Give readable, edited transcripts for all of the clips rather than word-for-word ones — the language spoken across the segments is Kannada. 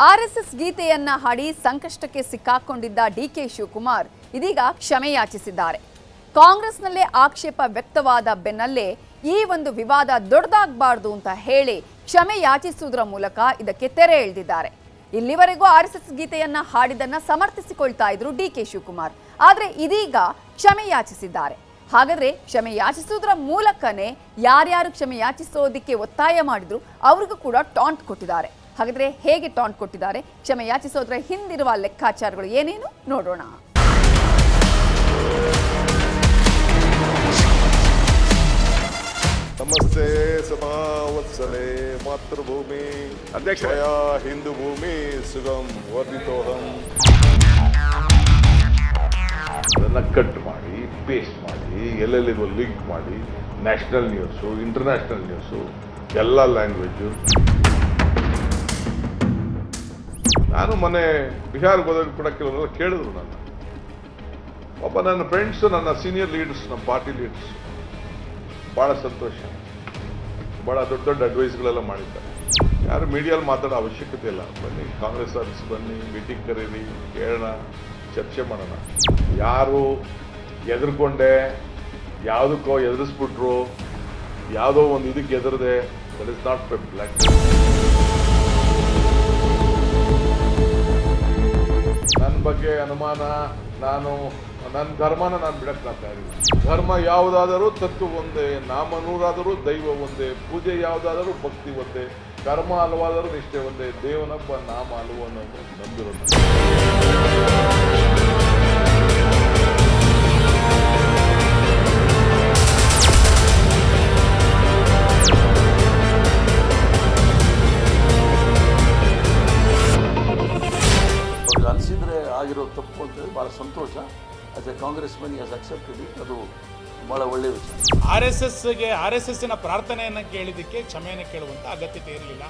ಆರ್ಎಸ್ಎಸ್ ಗೀತೆಯನ್ನ ಹಾಡಿ ಸಂಕಷ್ಟಕ್ಕೆ ಸಿಕ್ಕಾಕೊಂಡಿದ್ದ ಡಿಕೆ ಶಿವಕುಮಾರ್ ಇದೀಗ ಕ್ಷಮೆ ಯಾಚಿಸಿದ್ದಾರೆ. ಕಾಂಗ್ರೆಸ್ನಲ್ಲೇ ಆಕ್ಷೇಪ ವ್ಯಕ್ತವಾದ ಬೆನ್ನಲ್ಲೇ ಈ ಒಂದು ವಿವಾದ ದೊಡ್ಡದಾಗಬಾರದು ಅಂತ ಹೇಳಿ ಕ್ಷಮೆ ಯಾಚಿಸುವುದರ ಮೂಲಕ ಇದಕ್ಕೆ ತೆರೆ ಎಳೆದಿದ್ದಾರೆ. ಇಲ್ಲಿವರೆಗೂ ಆರ್ಎಸ್ಎಸ್ ಗೀತೆಯನ್ನ ಹಾಡಿದನ್ನ ಸಮರ್ಥಿಸಿಕೊಳ್ತಾ ಇದ್ರು ಡಿಕೆ ಶಿವಕುಮಾರ್. ಆದ್ರೆ ಇದೀಗ ಕ್ಷಮೆ ಯಾಚಿಸಿದ್ದಾರೆ. ಹಾಗಾದ್ರೆ ಕ್ಷಮೆ ಯಾಚಿಸುವುದರ ಮೂಲಕನೇ ಯಾರ್ಯಾರು ಕ್ಷಮೆ ಯಾಚಿಸೋದಕ್ಕೆ ಒತ್ತಾಯ ಮಾಡಿದ್ರು ಅವ್ರಿಗೂ ಕೂಡ ಟಾಂಟ್ ಕೊಟ್ಟಿದ್ದಾರೆ. ಹಾಗಾದ್ರೆ ಹೇಗೆ ಟಾಂಟ್ ಕೊಟ್ಟಿದ್ದಾರೆ, ಕ್ಷಮೆ ಯಾಚಿಸೋದ್ರ ಹಿಂದಿರುವ ಲೆಕ್ಕಾಚಾರಗಳು ಏನೇನು ನೋಡೋಣ. ನಮಸ್ತೆ ಸಮಾವತ್ಸಲೆ ಮಾತೃಭೂಮಿ ಅಧ್ಯಕ್ಷ ಹಿಂದೂ ಭೂಮಿ ಸುಗಮ್ ವರ್ಧಿತೋಹಂ. ಅದನ್ನು ಕಟ್ ಮಾಡಿ ಪೇಸ್ಟ್ ಮಾಡಿ ಎಲ್ಲೆಲ್ಲಿಗೂ ಲಿಂಕ್ ಮಾಡಿ ನ್ಯಾಷನಲ್ ನ್ಯೂಸು ಇಂಟರ್ನ್ಯಾಷನಲ್ ನ್ಯೂಸು ಎಲ್ಲ ಲ್ಯಾಂಗ್ವೇಜು. ನಾನು ಮೊನ್ನೆ ಬಿಹಾರ್ಗೆ ಹೋದಾಗ ಕೂಡ ಕೆಲವರೆಲ್ಲ ಕೇಳಿದ್ರು ನನ್ನ ಫ್ರೆಂಡ್ಸು, ನನ್ನ ಸೀನಿಯರ್ ಲೀಡರ್ಸ್, ನಮ್ಮ ಪಾರ್ಟಿ ಲೀಡರ್ಸ್ ಭಾಳ ಸಂತೋಷ, ಭಾಳ ದೊಡ್ಡ ದೊಡ್ಡ ಅಡ್ವೈಸ್ಗಳೆಲ್ಲ ಮಾಡಿದ್ದಾರೆ. ಯಾರು ಮೀಡಿಯಲ್ಲಿ ಮಾತಾಡೋ ಅವಶ್ಯಕತೆ ಇಲ್ಲ. ಬನ್ನಿ ಕಾಂಗ್ರೆಸ್ ಆಫೀಸ್ ಬನ್ನಿ, ಮೀಟಿಂಗ್ ಕರೀರಿ, ಕೇಳೋಣ, ಚರ್ಚೆ ಮಾಡೋಣ. ಯಾರು ಎದುರ್ಕೊಂಡೆ ಯಾವುದಕ್ಕೋ ಎದುರಿಸ್ಬಿಟ್ರು, ಯಾವುದೋ ಒಂದು ಇದಕ್ಕೆ ಎದುರದೆ, ದಟ್ ಇಸ್ ನಾಟ್ ಬ್ಲ್ಯಾಕ್. ನನ್ನ ಬಗ್ಗೆ ಅನುಮಾನ, ನನ್ನ ಧರ್ಮನ ನಾನು ಬಿಡಕ್ಕಾಗ್ತಾ ಇಲ್ಲ. ಧರ್ಮ ಯಾವುದಾದರೂ ತತ್ವ ಒಂದೇ, ನಾಮ ನೂರಾದರೂ ದೈವ ಒಂದೇ, ಪೂಜೆ ಯಾವುದಾದರೂ ಭಕ್ತಿ ಒಂದೇ, ಕರ್ಮ ಹಲವಾದರೂ ನಿಷ್ಠೆ ಒಂದೇ, ದೇವನೊಬ್ಬ ನಾಮ ಹಲವನನ್ನು ನಂಬಿರೋದು. ಅನಿಸಿದ್ರೆ ಆಗಿರೋ ತಪ್ಪು ಅಂತೇಳಿ ಭಾಳ ಸಂತೋಷ. As a Congressman has accepted it. ಅದು ಭಾಳ ಒಳ್ಳೆಯ ವಿಷಯ. ಆರ್ಎಸ್ಎಸ್ನ ಪ್ರಾರ್ಥನೆಯನ್ನು ಕೇಳಿದ್ದಕ್ಕೆ ಕ್ಷಮೆಯನ್ನು ಕೇಳುವಂಥ ಅಗತ್ಯತೆ ಇರಲಿಲ್ಲ.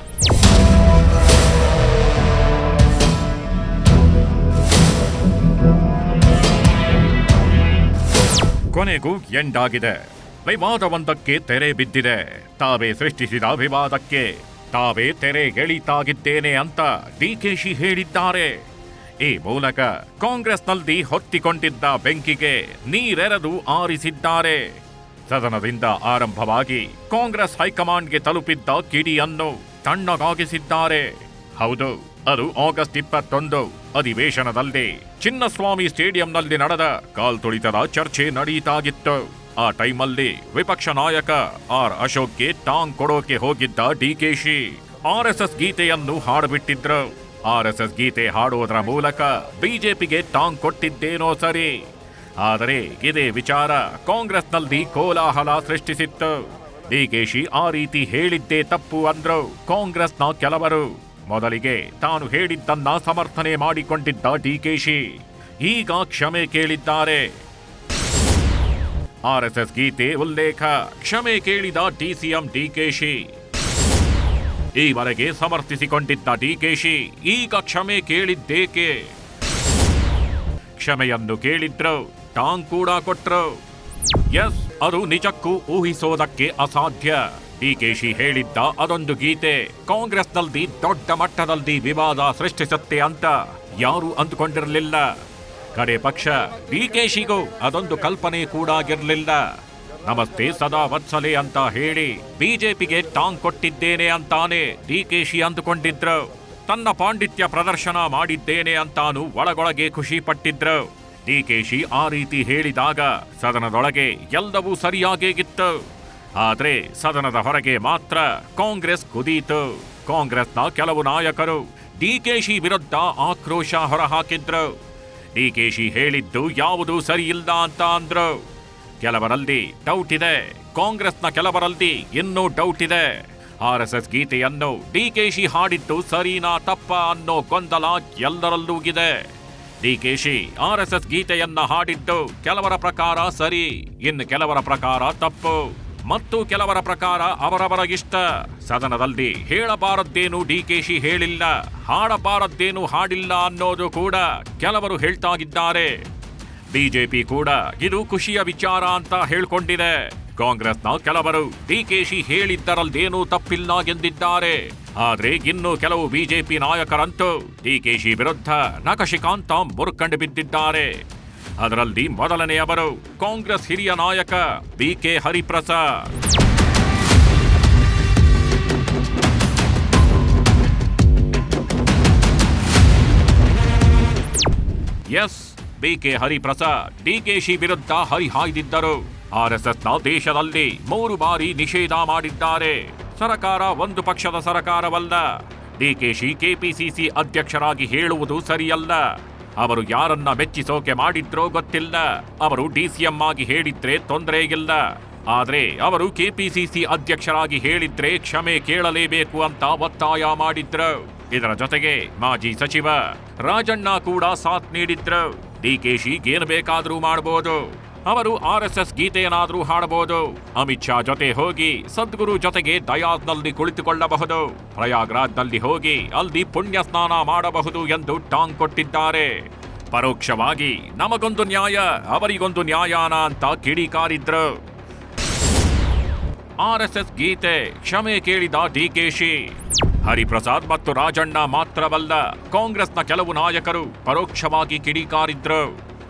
ಕೊನೆಗೂ ಎಂಡ್ ಆಗಿದೆ. ವಿವಾದವೊಂದಕ್ಕೆ ತೆರೆ ಬಿದ್ದಿದೆ. ತಾವೇ ಸೃಷ್ಟಿಸಿದ ವಿವಾದಕ್ಕೆ ತಾವೇ ತೆರೆ ಎಳಿತಾಗಿದ್ದೇನೆ ಅಂತ ಡಿಕೆಶಿ ಹೇಳಿದ್ದಾರೆ. ಈ ಮೂಲಕ ಕಾಂಗ್ರೆಸ್ನಲ್ಲಿ ಹೊತ್ತಿಕೊಂಡಿದ್ದ ಬೆಂಕಿಗೆ ನೀರೆರೆದು ಆರಿಸಿದ್ದಾರೆ. ಸದನದಿಂದ ಆರಂಭವಾಗಿ ಕಾಂಗ್ರೆಸ್ ಹೈಕಮಾಂಡ್ಗೆ ತಲುಪಿದ್ದ ಕಿಡಿಯನ್ನು ತಣ್ಣಗಾಗಿಸಿದ್ದಾರೆ. ಹೌದು, ಅದು ಆಗಸ್ಟ್ 21 ಅಧಿವೇಶನದಲ್ಲಿ ಚಿನ್ನಸ್ವಾಮಿ ಸ್ಟೇಡಿಯಂನಲ್ಲಿ ನಡೆದ ಕಾಲ್ತುಳಿತದ ಚರ್ಚೆ ನಡೆಯಿತಾಗಿತ್ತು. ಆ ಟೈಮಲ್ಲಿ ವಿಪಕ್ಷ ನಾಯಕ ಆರ್ ಅಶೋಕ್ಗೆ ಟಾಂಗ್ ಕೊಡೋಕೆ ಹೋಗಿದ್ದ ಡಿಕೆಶಿ ಆರ್ಎಸ್ಎಸ್ ಗೀತೆಯನ್ನು ಹಾಡ್ಬಿಟ್ಟಿದ್ರು. ಆರ್ಎಸ್ಎಸ್ ಗೀತೆ ಹಾಡೋದ್ರ ಮೂಲಕ ಬಿಜೆಪಿಗೆ ಟಾಂಗ್ ಕೊಟ್ಟಿದ್ದೇನೋ ಸರಿ, ಆದರೆ ಇದೇ ವಿಚಾರ ಕಾಂಗ್ರೆಸ್ನಲ್ಲಿ ಕೋಲಾಹಲ ಸೃಷ್ಟಿಸಿತ್ತು. ಡಿಕೆಶಿ ಆ ರೀತಿ ಹೇಳಿದ್ದೇ ತಪ್ಪು ಅಂದ್ರು ಕಾಂಗ್ರೆಸ್ನ ಕೆಲವರು. ಮೊದಲಿಗೆ ತಾನು ಹೇಳಿದ್ದನ್ನ ಸಮರ್ಥನೆ ಮಾಡಿಕೊಂಡಿದ್ದ ಡಿಕೆಶಿ ಈಗ ಕ್ಷಮೆ ಕೇಳಿದ್ದಾರೆ. ಆರ್ಎಸ್ಎಸ್ ಗೀತೆ ಉಲ್ಲೇಖ ಕ್ಷಮೆ ಕೇಳಿದ ಡಿಸಿಎಂ ಡಿಕೆಶಿ. ಈವರೆಗೆ ಸಮರ್ಥಿಸಿಕೊಂಡಿದ್ದ ಡಿಕೆಶಿ ಈಗ ಕ್ಷಮೆ ಕೇಳಿದ್ದೇಕೆ? ಕ್ಷಮೆಯನ್ನು ಕೇಳಿದ್ರು, ಟಾಂಗ್ ಕೂಡ ಕೊಟ್ರು. ಎಸ್, ಅದು ನಿಜಕ್ಕೂ ಊಹಿಸೋದಕ್ಕೆ ಅಸಾಧ್ಯ. ಡಿಕೆಶಿ ಹೇಳಿದ್ದ ಅದೊಂದು ಗೀತೆ ಕಾಂಗ್ರೆಸ್ನಲ್ಲಿ ದೊಡ್ಡ ಮಟ್ಟದಲ್ಲಿ ವಿವಾದ ಸೃಷ್ಟಿಸುತ್ತೆ ಅಂತ ಯಾರೂ ಅಂದುಕೊಂಡಿರಲಿಲ್ಲ. ಕಡೆ ಪಕ್ಷ ಡಿಕೆಶಿಗೂ ಅದೊಂದು ಕಲ್ಪನೆ ಕೂಡ ಆಗಿರಲಿಲ್ಲ. ನಮಸ್ತೆ ಸದಾ ವತ್ಸಲೆ ಅಂತ ಹೇಳಿ ಬಿಜೆಪಿಗೆ ಟಾಂಗ್ ಕೊಟ್ಟಿದ್ದೇನೆ ಅಂತಾನೆ ಡಿಕೆಶಿ ಅಂದುಕೊಂಡಿದ್ರು. ತನ್ನ ಪಾಂಡಿತ್ಯ ಪ್ರದರ್ಶನ ಮಾಡಿದ್ದೇನೆ ಅಂತಾನು ಒಳಗೊಳಗೆ ಖುಷಿ ಪಟ್ಟಿದ್ರು. ಡಿಕೆಶಿ ಆ ರೀತಿ ಹೇಳಿದಾಗ ಸದನದೊಳಗೆ ಎಲ್ಲವೂ ಸರಿಯಾಗೇಗಿತ್ತು. ಆದ್ರೆ ಸದನದ ಹೊರಗೆ ಮಾತ್ರ ಕಾಂಗ್ರೆಸ್ ಕುದೀತು. ಕಾಂಗ್ರೆಸ್ನ ಕೆಲವು ನಾಯಕರು ಡಿಕೆಶಿ ವಿರುದ್ಧ ಆಕ್ರೋಶ ಹೊರಹಾಕಿದ್ರು. ಡಿಕೆಶಿ ಹೇಳಿದ್ದು ಯಾವುದೂ ಸರಿಯಿಲ್ಲ ಅಂತ ಅಂದ್ರು. ಕೆಲವರಲ್ಲಿ ಡೌಟ್ ಇದೆ, ಕಾಂಗ್ರೆಸ್ನ ಕೆಲವರಲ್ಲಿ ಇನ್ನೂ ಡೌಟ್ ಇದೆ. ಆರ್ಎಸ್ಎಸ್ ಗೀತೆಯನ್ನು ಡಿಕೆಶಿ ಹಾಡಿದ್ದು ಸರಿನಾ ತಪ್ಪ ಅನ್ನೋ ಗೊಂದಲ ಎಲ್ಲರಲ್ಲೂ ಇದೆ. ಡಿಕೆಶಿ ಆರ್ಎಸ್ಎಸ್ ಗೀತೆಯನ್ನ ಹಾಡಿದ್ದು ಕೆಲವರ ಪ್ರಕಾರ ಸರಿ, ಇನ್ನು ಕೆಲವರ ಪ್ರಕಾರ ತಪ್ಪು, ಮತ್ತು ಕೆಲವರ ಪ್ರಕಾರ ಅವರವರ ಇಷ್ಟ. ಸದನದಲ್ಲಿ ಹೇಳಬಾರದ್ದೇನು ಡಿಕೆಶಿ ಹೇಳಿಲ್ಲ, ಹಾಡಬಾರದ್ದೇನು ಹಾಡಿಲ್ಲ ಅನ್ನೋದು ಕೂಡ ಕೆಲವರು ಹೇಳ್ತಾಗಿದ್ದಾರೆ. ಬಿಜೆಪಿ ಕೂಡ ಇದು ಖುಷಿಯ ವಿಚಾರ ಅಂತ ಹೇಳ್ಕೊಂಡಿದೆ. ಕಾಂಗ್ರೆಸ್ನ ಕೆಲವರು ಡಿಕೆಶಿ ಹೇಳಿದ್ದರಲ್ಲೇನೂ ತಪ್ಪಿಲ್ಲ ಎಂದಿದ್ದಾರೆ. ಆದ್ರೆ ಇನ್ನು ಕೆಲವು ಬಿಜೆಪಿ ನಾಯಕರಂತೂ ಡಿಕೆಶಿ ವಿರುದ್ಧ ನಖಶಿಕಾಂತ ಮುರ್ಕಂಡು ಬಿದ್ದಿದ್ದಾರೆ. ಅದರಲ್ಲಿ ಮೊದಲನೆಯವರು ಕಾಂಗ್ರೆಸ್ ಹಿರಿಯ ನಾಯಕ ಬಿಕೆ ಹರಿಪ್ರಸಾದ್. ಎಸ್, ಬಿಕೆ ಹರಿಪ್ರಸಾದ್ ಡಿಕೆಶಿ ವಿರುದ್ಧ ಹರಿಹಾಯ್ದಿದ್ದರು. ಆರ್ಎಸ್ಎಸ್ನ ದೇಶದಲ್ಲಿ 3 ಬಾರಿ ನಿಷೇಧ ಮಾಡಿದ್ದಾರೆ. ಸರ್ಕಾರ ಒಂದು ಪಕ್ಷದ ಸರ್ಕಾರವಲ್ಲ. ಡಿಕೆಶಿ ಕೆಪಿಸಿಸಿ ಅಧ್ಯಕ್ಷರಾಗಿ ಹೇಳುವುದು ಸರಿಯಲ್ಲ. ಅವರು ಯಾರನ್ನ ಮೆಚ್ಚಿಸೋಕೆ ಮಾಡಿದ್ರೋ ಗೊತ್ತಿಲ್ಲ. ಅವರು ಡಿಸಿಎಂ ಆಗಿ ಹೇಳಿದ್ರೆ ತೊಂದರೆ ಇಲ್ಲ. ಆದ್ರೆ ಅವರು ಕೆಪಿಸಿಸಿ ಅಧ್ಯಕ್ಷರಾಗಿ ಹೇಳಿದ್ರೆ ಕ್ಷಮೆ ಕೇಳಲೇಬೇಕು ಅಂತ ಒತ್ತಾಯ ಮಾಡಿದ್ರು. ಇದರ ಜೊತೆಗೆ ಮಾಜಿ ಸಚಿವ ರಾಜಣ್ಣ ಕೂಡ ಸಾಥ್ ನೀಡಿದ್ರು. ಡಿಕೆಶಿ ಏನು ಬೇಕಾದ್ರೂ ಮಾಡಬಹುದು. ಅವರು ಆರ್ಎಸ್ಎಸ್ ಗೀತೆಯನ್ನಾದ್ರೂ ಹಾಡಬಹುದು. ಅಮಿತ್ ಶಾ ಜೊತೆ ಹೋಗಿ ಸದ್ಗುರು ಜೊತೆಗೆ ದಯಾದ್ನಲ್ಲಿ ಕುಳಿತುಕೊಳ್ಳಬಹುದು. ಪ್ರಯಾಗ್ರಾಜ್ನಲ್ಲಿ ಹೋಗಿ ಅಲ್ಲಿ ಪುಣ್ಯ ಸ್ನಾನ ಮಾಡಬಹುದು ಎಂದು ಟಾಂಗ್ ಕೊಟ್ಟಿದ್ದಾರೆ. ಪರೋಕ್ಷವಾಗಿ ನಮಗೊಂದು ನ್ಯಾಯ, ಅವರಿಗೊಂದು ನ್ಯಾಯಾನ ಅಂತ ಕಿಡಿಕಾರಿದ್ರು. ಆರ್ಎಸ್ಎಸ್ ಗೀತೆ ಕ್ಷಮೆ ಕೇಳಿದ ಡಿಕೆಶಿ. ಹರಿಪ್ರಸಾದ್ ಮತ್ತು ರಾಜಣ್ಣ ಮಾತ್ರವಲ್ಲ, ಕಾಂಗ್ರೆಸ್ನ ಕೆಲವು ನಾಯಕರು ಪರೋಕ್ಷವಾಗಿ ಕಿಡಿಕಾರಿದ್ರು.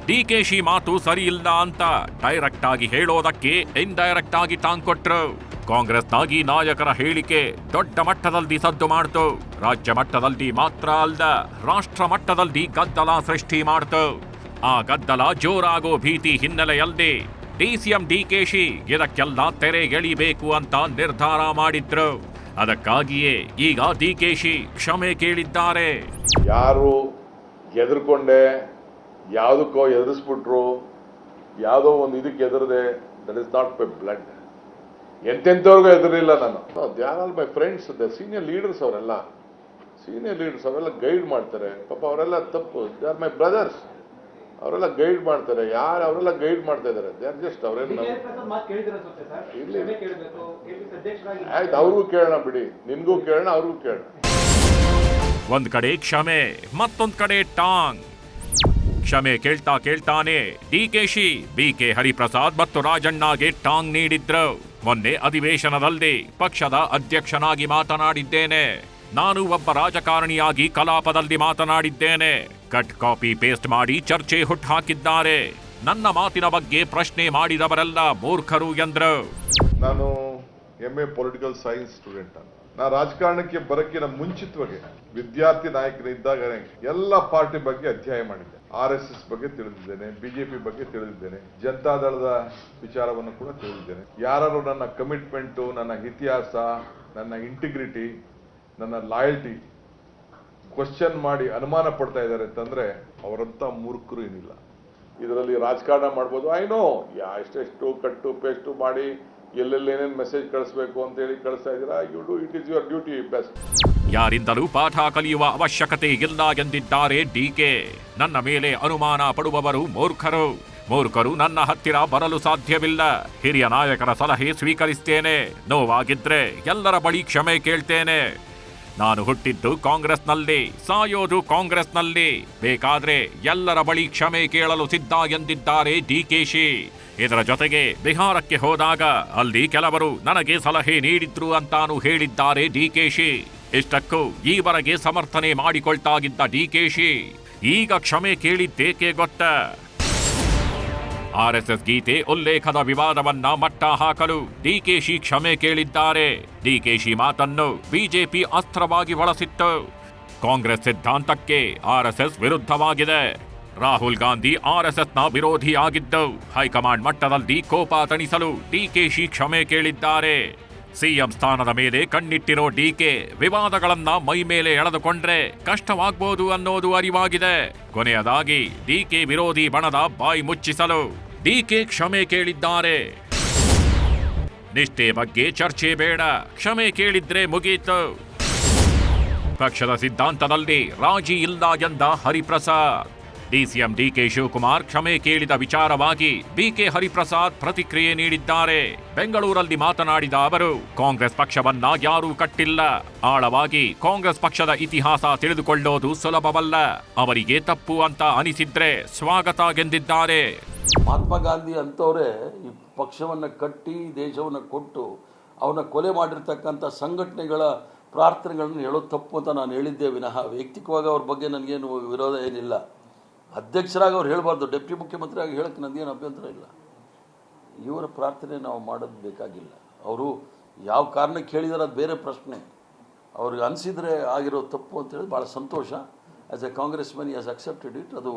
ಡಿಕೆಶಿ ಮಾತು ಸರಿಯಿಲ್ಲ ಅಂತ ಡೈರೆಕ್ಟ್ ಆಗಿ ಹೇಳೋದಕ್ಕೆ ಇಂಡೈರೆಕ್ಟ್ ಆಗಿ ಟಾಂಗ್ ಕೊಟ್ರು. ಕಾಂಗ್ರೆಸ್ನ ಈ ನಾಯಕರ ಹೇಳಿಕೆ ದೊಡ್ಡ ಮಟ್ಟದಲ್ಲಿ ಸದ್ದು ಮಾಡ್ತು. ರಾಜ್ಯ ಮಟ್ಟದಲ್ಲಿ ಮಾತ್ರ ಅಲ್ಲ, ರಾಷ್ಟ್ರ ಮಟ್ಟದಲ್ಲಿ ಗದ್ದಲ ಸೃಷ್ಟಿ ಮಾಡ್ತು. ಆ ಗದ್ದಲ ಜೋರಾಗೋ ಭೀತಿ ಹಿನ್ನೆಲೆಯಲ್ಲಿ ಡಿಸಿಎಂ ಡಿಕೆಶಿ ಇದಕ್ಕೆಲ್ಲ ತೆರೆ ಎಳಿಬೇಕು ಅಂತ ನಿರ್ಧಾರ ಮಾಡಿದ್ರು. ಅದಕ್ಕಾಗಿಯೇ ಈಗ ಡಿಕೆಶಿ ಕ್ಷಮೆ ಕೇಳಿದ್ದಾರೆ. ಯಾರು ಎದುರ್ಕೊಂಡೆ, ಯಾವುದಕ್ಕೋ ಎದುರಿಸ್ಬಿಟ್ರು, ಯಾವುದೋ ಒಂದು ಇದಕ್ಕೆ ಎದುರದೆ, that is not my blood. ಎಂತೆಂಥವ್ರಿಗೂ ಎದುರಿಲ್ಲ ನಾನು. They are all my friends, the senior leaders. ಅವರೆಲ್ಲ ಗೈಡ್ ಮಾಡ್ತಾರೆ. ಪಾಪ ಅವರೆಲ್ಲ ತಪ್ಪು, ದೇ ಆರ್ ಮೈ ಬ್ರದರ್ಸ್. ಅವರೆಲ್ಲ ಗೈಡ್ ಮಾಡ್ತಾರೆ. ಅವರೆಲ್ಲ ಗೈಡ್ ಮಾಡ್ತಾ ಇದ್ದಾರೆ. ದೇ ಆರ್ ಜಸ್ಟ್ ಅವರೇನು ಆಯ್ತು, ಅವ್ರಿಗೂ ಕೇಳೋಣ ಬಿಡಿ, ನಿನ್ಗೂ ಕೇಳೋಣ, ಅವ್ರಿಗೂ ಕೇಳೋಣ. ಒಂದ್ ಕಡೆ ಕ್ಷಮೆ, ಮತ್ತೊಂದ್ ಕಡೆ ಟಾಂಗ್. ಕ್ಷಮೆ ಕೇಳ್ತಾನೆ ಡಿಕೆಶಿ ಬಿಕೆ ಹರಿಪ್ರಸಾದ್ ಮತ್ತು ರಾಜಣ್ಣಗೆ ಟಾಂಗ್ ನೀಡಿದ್ರು. ಮೊನ್ನೆ ಅಧಿವೇಶನದಲ್ಲಿ ಪಕ್ಷದ ಅಧ್ಯಕ್ಷನಾಗಿ ಮಾತನಾಡಿದ್ದೇನೆ. ನಾನು ಒಬ್ಬ ರಾಜಕಾರಣಿಯಾಗಿ ಕಲಾಪದಲ್ಲಿ ಮಾತನಾಡಿದ್ದೇನೆ. ಕಟ್ ಕಾಪಿ ಪೇಸ್ಟ್ ಮಾಡಿ ಚರ್ಚೆ ಹುಟ್ಟುಹಾಕಿದ್ದಾರೆ. ನನ್ನ ಮಾತಿನ ಬಗ್ಗೆ ಪ್ರಶ್ನೆ ಮಾಡಿದವರೆಲ್ಲ ಮೂರ್ಖರು ಎಂದ್ರು. ನಾನು MA ಪೊಲಿಟಿಕಲ್ ಸೈನ್ಸ್ ಸ್ಟೂಡೆಂಟ್. ನಾ ರಾಜಕಾರಣಕ್ಕೆ ಬರಕ್ಕಿನ ಮುಂಚಿತವಾಗಿ ವಿದ್ಯಾರ್ಥಿ ನಾಯಕನಿದ್ದಾಗ ಎಲ್ಲ ಪಾರ್ಟಿ ಬಗ್ಗೆ ಅಧ್ಯಯನ ಮಾಡಿದ್ದೆ. RSS ಬಗ್ಗೆ ತಿಳಿದಿದ್ದೇನೆ, ಬಿಜೆಪಿ ಬಗ್ಗೆ ತಿಳಿದಿದ್ದೇನೆ, ಜನತಾದಳದ ವಿಚಾರವನ್ನು ಕೂಡ ತಿಳಿದಿದ್ದೇನೆ. ಯಾರು ನನ್ನ ಕಮಿಟ್ಮೆಂಟ್, ನನ್ನ ಇತಿಹಾಸ, ನನ್ನ ಇಂಟಿಗ್ರಿಟಿ, ನನ್ನ ಲಾಯಲ್ಟಿ ಕ್ವಶನ್ ಮಾಡಿ ಅನುಮಾನ ಪಡ್ತಾ ಇದ್ದಾರೆ ಅಂತಂದ್ರೆ ಅವರಂತ ಮೂರ್ಖರು ಏನಿಲ್ಲ. ಇದರಲ್ಲಿ ರಾಜಕಾರಣ ಮಾಡ್ಬೋದು. ಐನೋ ಎಷ್ಟೆಷ್ಟು ಕಟ್ಟು ಪೇಸ್ಟು ಮಾಡಿ ಎಲ್ಲೆಲ್ಲೇನೇನು ಮೆಸೇಜ್ ಕಳಿಸ್ಬೇಕು ಅಂತ ಹೇಳಿ ಕಳಿಸ್ತಾ ಇದ್ದೀರಾ. You do, it is your duty best. ಯಾರಿಂದಲೂ ಪಾಠ ಕಲಿಯುವ ಅವಶ್ಯಕತೆ ಇಲ್ಲ ಎಂದಿದ್ದಾರೆ ಡಿಕೆ. ನನ್ನ ಮೇಲೆ ಅನುಮಾನ ಪಡುವವರು ಮೂರ್ಖರು ನನ್ನ ಹತ್ತಿರ ಬರಲು ಸಾಧ್ಯವಿಲ್ಲ. ಹಿರಿಯ ನಾಯಕರ ಸಲಹೆ ಸ್ವೀಕರಿಸ್ತೇನೆ. ನೋವಾಗಿದ್ರೆ ಎಲ್ಲರ ಬಳಿ ಕ್ಷಮೆ ಕೇಳ್ತೇನೆ. ನಾನು ಹುಟ್ಟಿದ್ದು ಕಾಂಗ್ರೆಸ್ನಲ್ಲಿ, ಸಾಯೋದು ಕಾಂಗ್ರೆಸ್ನಲ್ಲಿ. ಬೇಕಾದ್ರೆ ಎಲ್ಲರ ಬಳಿ ಕ್ಷಮೆ ಕೇಳಲು ಸಿದ್ಧ ಎಂದಿದ್ದಾರೆ ಡಿಕೆಶಿ. ಇದರ ಜೊತೆಗೆ ಬಿಹಾರಕ್ಕೆ ಹೋದಾಗ ಅಲ್ಲಿ ಕೆಲವರು ನನಗೆ ಸಲಹೆ ನೀಡಿದ್ರು ಅಂತಾನು ಹೇಳಿದ್ದಾರೆ ಡಿಕೆಶಿ. ಇಷ್ಟಕ್ಕೂ ಈವರೆಗೆ ಸಮರ್ಥನೆ ಮಾಡಿಕೊಳ್ತಾಗಿದ್ದ ಡಿಕೆಶಿ ಈಗ ಕ್ಷಮೆ ಕೇಳಿದ್ದೇಕೆ ಗೊತ್ತಾ? ಆರ್ಎಸ್ಎಸ್ ಗೀತೆ ಉಲ್ಲೇಖದ ವಿವಾದವನ್ನ ಮಟ್ಟ ಹಾಕಲು ಡಿಕೆಶಿ ಕ್ಷಮೆ ಕೇಳಿದ್ದಾರೆ. ಡಿಕೆಶಿ ಮಾತನ್ನು ಬಿಜೆಪಿ ಅಸ್ತ್ರವಾಗಿ ಬಳಸಿತ್ತು. ಕಾಂಗ್ರೆಸ್ ಸಿದ್ಧಾಂತಕ್ಕೆ ಆರ್ಎಸ್ಎಸ್ ವಿರುದ್ಧವಾಗಿದೆ. ರಾಹುಲ್ ಗಾಂಧಿ ಆರ್ಎಸ್ಎಸ್ನ ವಿರೋಧಿಯಾಗಿದ್ದು ಹೈಕಮಾಂಡ್ ಮಟ್ಟದಲ್ಲಿ ಕೋಪ ತಣಿಸಲು ಡಿಕೆಶಿ ಕ್ಷಮೆ ಕೇಳಿದ್ದಾರೆ. ಸಿಎಂ ಸ್ಥಾನದ ಮೇಲೆ ಕಣ್ಣಿಟ್ಟಿರೋ ಡಿಕೆ ವಿವಾದಗಳನ್ನ ಮೈ ಮೇಲೆ ಎಳೆದುಕೊಂಡ್ರೆ ಕಷ್ಟವಾಗ್ಬೋದು ಅನ್ನೋದು ಅರಿವಾಗಿದೆ. ಕೊನೆಯದಾಗಿ ಡಿಕೆ ವಿರೋಧಿ ಬಣದ ಬಾಯಿ ಮುಚ್ಚಿಸಲು ಡಿಕೆ ಕ್ಷಮೆ ಕೇಳಿದ್ದಾರೆ. ನಿಷ್ಠೆ ಬಗ್ಗೆ ಚರ್ಚೆ ಬೇಡ, ಕ್ಷಮೆ ಕೇಳಿದ್ರೆ ಮುಗೀತು. ಪಕ್ಷದ ಸಿದ್ಧಾಂತದಲ್ಲಿ ರಾಜಿ ಇಲ್ಲ ಎಂದ ಹರಿಪ್ರಸಾದ್. ಡಿಸಿಎಂ ಡಿಕೆ ಶಿವಕುಮಾರ್ ಕ್ಷಮೆ ಕೇಳಿದ ವಿಚಾರವಾಗಿ ಬಿಕೆ ಹರಿಪ್ರಸಾದ್ ಪ್ರತಿಕ್ರಿಯೆ ನೀಡಿದ್ದಾರೆ. ಬೆಂಗಳೂರಲ್ಲಿ ಮಾತನಾಡಿದ ಅವರು, ಕಾಂಗ್ರೆಸ್ ಪಕ್ಷವನ್ನ ಯಾರೂ ಕಟ್ಟಿಲ್ಲ. ಆಳವಾಗಿ ಕಾಂಗ್ರೆಸ್ ಪಕ್ಷದ ಇತಿಹಾಸ ತಿಳಿದುಕೊಳ್ಳೋದು ಸುಲಭವಲ್ಲ. ಅವರಿಗೆ ತಪ್ಪು ಅಂತ ಅನಿಸಿದ್ರೆ ಸ್ವಾಗತ ಎಂದಿದ್ದಾರೆ. ಮಹಾತ್ಮ ಗಾಂಧಿ ಅಂತವರೇ ಪಕ್ಷವನ್ನು ಕಟ್ಟಿ ದೇಶವನ್ನು ಕೊಟ್ಟು ಅವನ್ನ ಕೊಲೆ ಮಾಡಿರ್ತಕ್ಕಂಥ ಸಂಘಟನೆಗಳ ಪ್ರಾರ್ಥನೆಗಳನ್ನು ಹೇಳೋದು ತಪ್ಪು ಅಂತ ನಾನು ಹೇಳಿದ್ದೆ ವಿನಃ ವೈಯಕ್ತಿಕವಾಗಿ ಅವ್ರ ಬಗ್ಗೆ ನನಗೇನು ವಿರೋಧ ಏನಿಲ್ಲ. ಅಧ್ಯಕ್ಷರಾಗಿ ಅವ್ರು ಹೇಳಬಾರ್ದು, ಡೆಪ್ಟಿ ಮುಖ್ಯಮಂತ್ರಿ ಆಗಿ ಹೇಳೋಕ್ಕೆ ನನಗೇನು ಅಭ್ಯಂತರ ಇಲ್ಲ. ಇವರ ಪ್ರಾರ್ಥನೆ ನಾವು ಮಾಡೋದು ಬೇಕಾಗಿಲ್ಲ. ಅವರು ಯಾವ ಕಾರಣಕ್ಕೆ ಹೇಳಿದಾರೆ ಅದು ಬೇರೆ ಪ್ರಶ್ನೆ. ಅವ್ರಿಗೆ ಅನಿಸಿದರೆ ಆಗಿರೋ ತಪ್ಪು ಅಂತೇಳಿ ಭಾಳ ಸಂತೋಷ. As a Congressman he has accepted it. ಅದು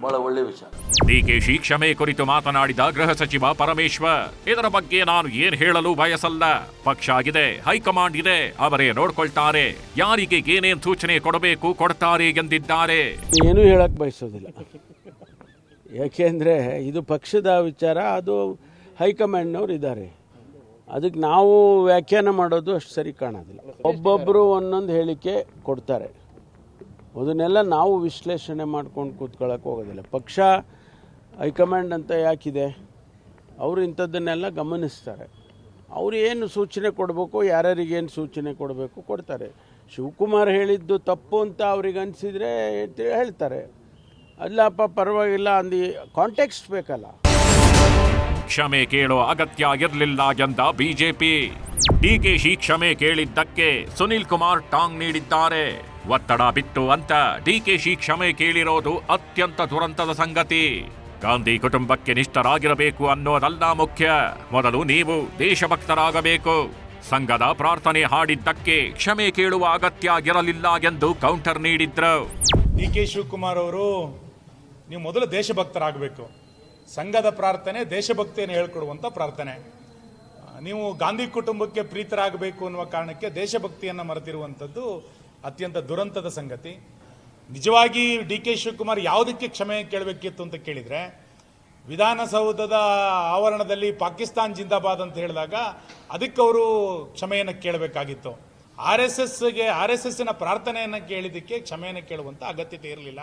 ಬಹಳ ಒಳ್ಳೆಯ ವಿಚಾರ. ಡಿಕೆಶಿ ಕ್ಷಮೆ ಕುರಿತು ಮಾತನಾಡಿದ ಗೃಹ ಸಚಿವ ಪರಮೇಶ್ವರ್, ಇದರ ಬಗ್ಗೆ ನಾನು ಏನ್ ಹೇಳಲು ಬಯಸಲ್ಲ. ಪಕ್ಷ ಆಗಿದೆ, ಹೈಕಮಾಂಡ್ ಇದೆ, ಅವರೇ ನೋಡ್ಕೊಳ್ತಾರೆ. ಯಾರಿಗೆ ಏನೇನ್ ಸೂಚನೆ ಕೊಡಬೇಕು ಕೊಡ್ತಾರೆ ಎಂದಿದ್ದಾರೆ. ಏನೂ ಹೇಳಕ್ ಬಯಸೋದಿಲ್ಲ, ಯಾಕೆಂದರೆ ಇದು ಪಕ್ಷದ ವಿಚಾರ. ಅದು ಹೈಕಮಾಂಡ್ನವ್ರು ಇದ್ದಾರೆ, ಅದಕ್ಕೆ ನಾವು ವ್ಯಾಖ್ಯಾನ ಮಾಡೋದು ಅಷ್ಟು ಸರಿ ಕಾಣೋದಿಲ್ಲ. ಒಬ್ಬೊಬ್ಬರು ಒಂದೊಂದು ಹೇಳಿಕೆ ಕೊಡ್ತಾರೆ, ಅದನ್ನೆಲ್ಲ ನಾವು ವಿಶ್ಲೇಷಣೆ ಮಾಡ್ಕೊಂಡು ಕೂತ್ಕೊಳ್ಳೋಕೆ ಹೋಗೋದಿಲ್ಲ. ಪಕ್ಷ ಹೈಕಮಾಂಡ್ ಅಂತ ಯಾಕಿದೆ, ಅವರು ಇಂಥದ್ದನ್ನೆಲ್ಲ ಗಮನಿಸ್ತಾರೆ. ಅವರು ಏನು ಸೂಚನೆ ಕೊಡಬೇಕು, ಯಾರ್ಯಾರಿಗೇನು ಸೂಚನೆ ಕೊಡಬೇಕು ಕೊಡ್ತಾರೆ. ಶಿವಕುಮಾರ್ ಹೇಳಿದ್ದು ತಪ್ಪು ಅಂತ ಅವ್ರಿಗೆ ಅನಿಸಿದರೆ ಹೇಳ್ತಾರೆ, ಅಲ್ಲಪ್ಪ ಪರವಾಗಿಲ್ಲ ಅಂದು ಕಾಂಟೆಕ್ಸ್ಟ್ ಬೇಕಲ್ಲ. ಕ್ಷಮೆ ಕೇಳೋ ಅಗತ್ಯ ಇರಲಿಲ್ಲ ಎಂದ ಬಿಜೆಪಿ. ಡಿಕೆಶಿ ಕ್ಷಮೆ ಕೇಳಿದ್ದಕ್ಕೆ ಸುನಿಲ್ ಕುಮಾರ್ ಟಾಂಗ್ ನೀಡಿದ್ದಾರೆ. ಒತ್ತಡ ಬಿತ್ತು ಅಂತ ಡಿಕೆಶಿ ಕ್ಷಮೆ ಕೇಳಿರೋದು ಅತ್ಯಂತ ದುರಂತದ ಸಂಗತಿ. ಗಾಂಧಿ ಕುಟುಂಬಕ್ಕೆ ನಿಷ್ಠರಾಗಿರಬೇಕು ಅನ್ನೋದಲ್ಲ ಮುಖ್ಯ, ಮೊದಲು ನೀವು ದೇಶಭಕ್ತರಾಗಬೇಕು. ಸಂಘದ ಪ್ರಾರ್ಥನೆ ಹಾಡಿದ್ದಕ್ಕೆ ಕ್ಷಮೆ ಕೇಳುವ ಅಗತ್ಯ ಇರಲಿಲ್ಲ ಎಂದು ಕೌಂಟರ್ ನೀಡಿದ್ರು. ಡಿ ಕೆ ಶಿವಕುಮಾರ್ ಅವರು, ನೀವು ಮೊದಲು ದೇಶಭಕ್ತರಾಗಬೇಕು. ಸಂಘದ ಪ್ರಾರ್ಥನೆ ದೇಶಭಕ್ತಿಯನ್ನು ಹೇಳ್ಕೊಡುವಂಥ ಪ್ರಾರ್ಥನೆ. ನೀವು ಗಾಂಧಿ ಕುಟುಂಬಕ್ಕೆ ಪ್ರೀತರಾಗಬೇಕು ಅನ್ನುವ ಕಾರಣಕ್ಕೆ ದೇಶಭಕ್ತಿಯನ್ನು ಮರೆತಿರುವಂಥದ್ದು ಅತ್ಯಂತ ದುರಂತದ ಸಂಗತಿ. ನಿಜವಾಗಿ ಡಿ ಕೆ ಶಿವಕುಮಾರ್ ಯಾವುದಕ್ಕೆ ಕ್ಷಮೆ ಕೇಳಬೇಕಿತ್ತು ಅಂತ ಕೇಳಿದರೆ, ವಿಧಾನಸೌಧದ ಆವರಣದಲ್ಲಿ ಪಾಕಿಸ್ತಾನ್ ಜಿಂದಾಬಾದ್ ಅಂತ ಹೇಳಿದಾಗ ಅದಕ್ಕೆ ಅವರು ಕ್ಷಮೆಯನ್ನು ಕೇಳಬೇಕಾಗಿತ್ತು. ಆರ್ ಎಸ್ ಎಸ್ನ ಪ್ರಾರ್ಥನೆಯನ್ನು ಕೇಳಿದ್ದಕ್ಕೆ ಕ್ಷಮೆಯನ್ನು ಕೇಳುವಂಥ ಅಗತ್ಯತೆ ಇರಲಿಲ್ಲ.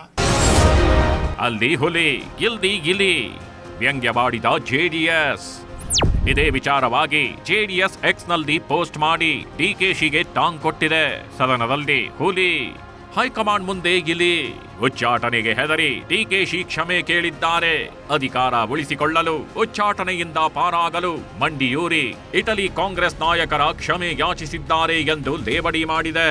ಅಲ್ಲಿ ಹುಲಿ ಇಲ್ದಿ ಗಿಲಿ ವ್ಯಂಗ್ಯವಾಡಿದ ಜೆಡಿಎಸ್. ಇದೇ ವಿಚಾರವಾಗಿ ಜೆಡಿಎಸ್ ಎಕ್ಸ್ನಲ್ಲಿ ಪೋಸ್ಟ್ ಮಾಡಿ ಡಿಕೆಶಿಗೆ ಟಾಂಗ್ ಕೊಟ್ಟಿದೆ. ಸದನದಲ್ಲಿ ಹುಲಿ, ಹೈಕಮಾಂಡ್ ಮುಂದೆ ಗಿಲಿ. ಉಚ್ಚಾಟನೆಗೆ ಹೆದರಿ ಡಿಕೆಶಿ ಕ್ಷಮೆ ಕೇಳಿದ್ದಾರೆ. ಅಧಿಕಾರ ಉಳಿಸಿಕೊಳ್ಳಲು ಉಚ್ಚಾಟನೆಯಿಂದ ಪಾರಾಗಲು ಮಂಡಿಯೂರಿ ಇಟಲಿ ಕಾಂಗ್ರೆಸ್ ನಾಯಕರ ಕ್ಷಮೆ ಯಾಚಿಸಿದ್ದಾರೆ ಎಂದು ಲೇವಡಿ ಮಾಡಿದೆ.